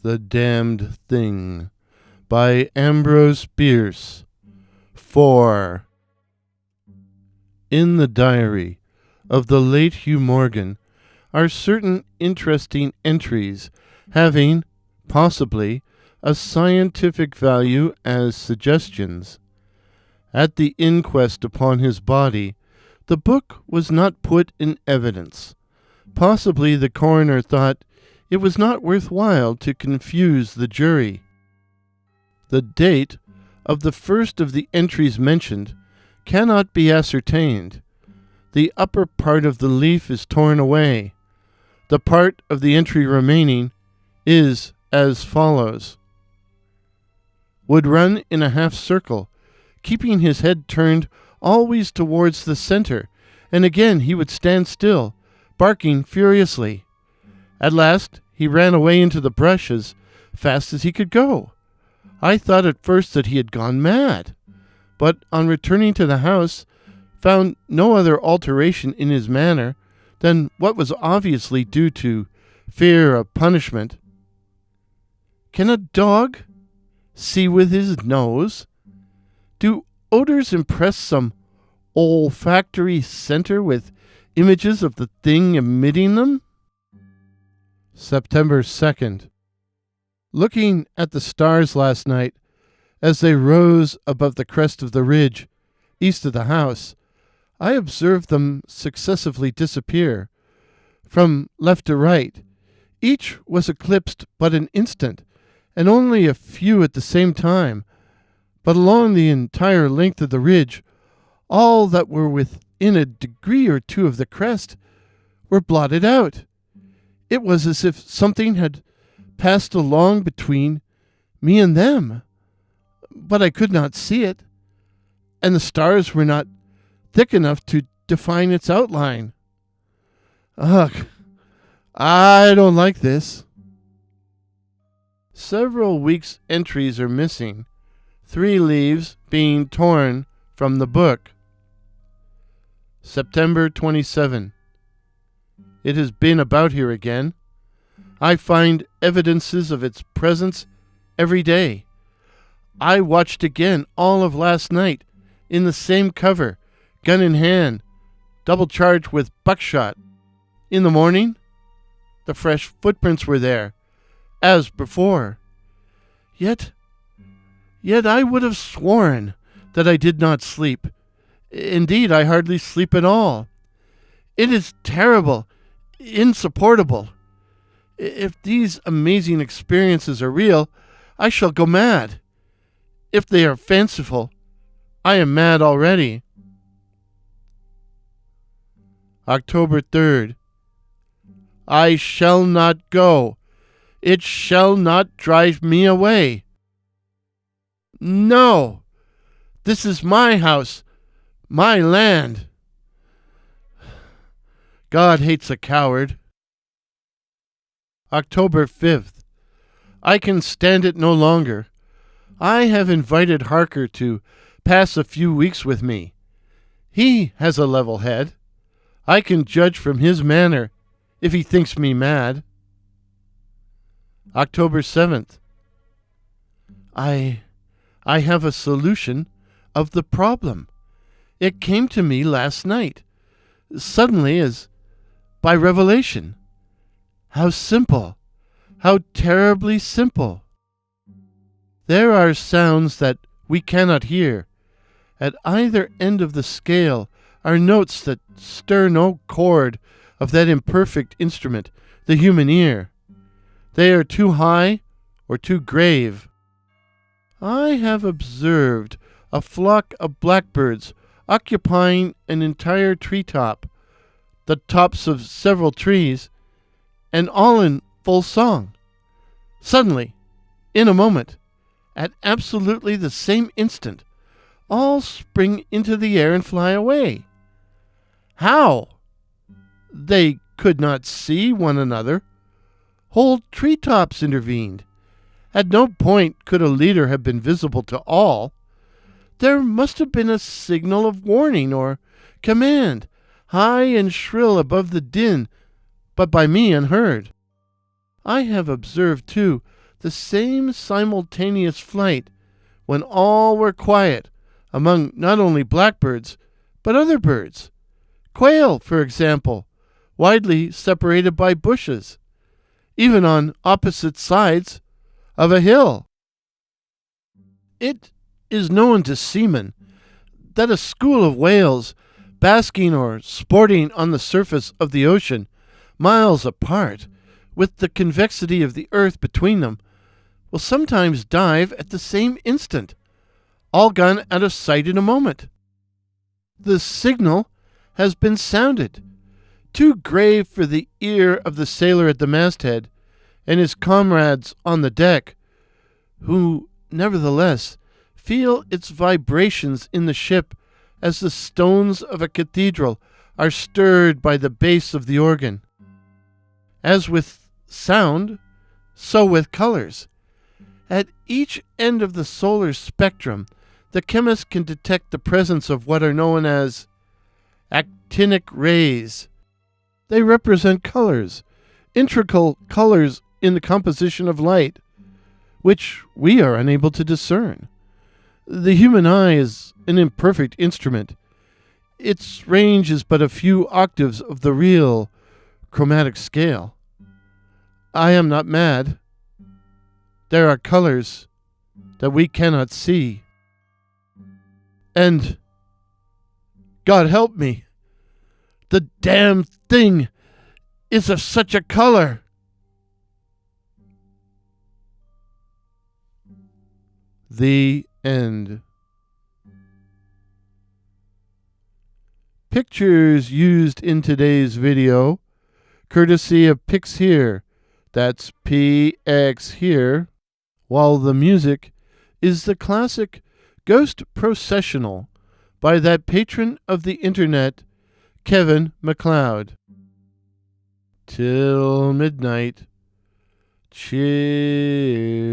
The Damned Thing by Ambrose Bierce. 4. In the diary of the late Hugh Morgan are certain interesting entries having, possibly, a scientific value as suggestions. At the inquest upon his body, the book was not put in evidence. Possibly the coroner thought it was not worthwhile to confuse the jury. The date of the first of the entries mentioned cannot be ascertained. The upper part of the leaf is torn away. The part of the entry remaining is as follows. Would run in a half circle, keeping his head turned always towards the center, and again he would stand still, barking furiously. At last he ran away into the brush as fast as he could go. I thought at first that he had gone mad, but on returning to the house found no other alteration in his manner than what was obviously due to fear of punishment. Can a dog see with his nose? Do odors impress some olfactory center with images of the thing emitting them? September 2nd. Looking at the stars last night as they rose above the crest of the ridge east of the house, I observed them successively disappear. From left to right, each was eclipsed but an instant, and only a few at the same time, but along the entire length of the ridge, all that were within a degree or two of the crest were blotted out. It was as if something had passed along between me and them, but I could not see it, and the stars were not thick enough to define its outline. Ugh, I don't like this. Several weeks' entries are missing, 3 leaves being torn from the book. September 27. It has been about here again. I find evidences of its presence every day. I watched again all of last night in the same cover, gun in hand, double charged with buckshot. In the morning, the fresh footprints were there, as before. Yet I would have sworn that I did not sleep. Indeed, I hardly sleep at all. It is terrible, insupportable. If these amazing experiences are real, I shall go mad. If they are fanciful, I am mad already. October 3rd. I shall not go. It shall not drive me away. No, this is my house, my land. God hates a coward. October 5th. I can stand it no longer. I have invited Harker to pass a few weeks with me. He has a level head. I can judge from his manner if he thinks me mad. October 7th. I have a solution of the problem. It came to me last night, suddenly as by revelation. How simple, how terribly simple. There are sounds that we cannot hear. At either end of the scale are notes that stir no chord of that imperfect instrument, the human ear. They are too high or too grave. I have observed a flock of blackbirds occupying an entire treetop, the tops of several trees, and all in full song. Suddenly, in a moment, at absolutely the same instant, all spring into the air and fly away. How? They could not see one another. Whole treetops intervened. At no point could a leader have been visible to all. There must have been a signal of warning or command, high and shrill above the din, but by me unheard. I have observed, too, the same simultaneous flight when all were quiet among not only blackbirds, but other birds. Quail, for example, widely separated by bushes, even on opposite sides of a hill. It is known to seamen that a school of whales basking or sporting on the surface of the ocean, miles apart, with the convexity of the earth between them, will sometimes dive at the same instant, all gone out of sight in a moment. The signal has been sounded, too grave for the ear of the sailor at the masthead and his comrades on the deck, who, nevertheless, feel its vibrations in the ship as the stones of a cathedral are stirred by the bass of the organ. As with sound, so with colors. At each end of the solar spectrum, the chemist can detect the presence of what are known as actinic rays. They represent colors, integral colors in the composition of light, which we are unable to discern. The human eye is an imperfect instrument. Its range is but a few octaves of the real chromatic scale. I am not mad. There are colors that we cannot see. And, God help me, the damn thing is of such a color. The end. Pictures used in today's video, courtesy of Pix Here, that's PX Here, while the music is the classic Ghost Processional by that patron of the internet, Kevin MacLeod. Till midnight. Cheers.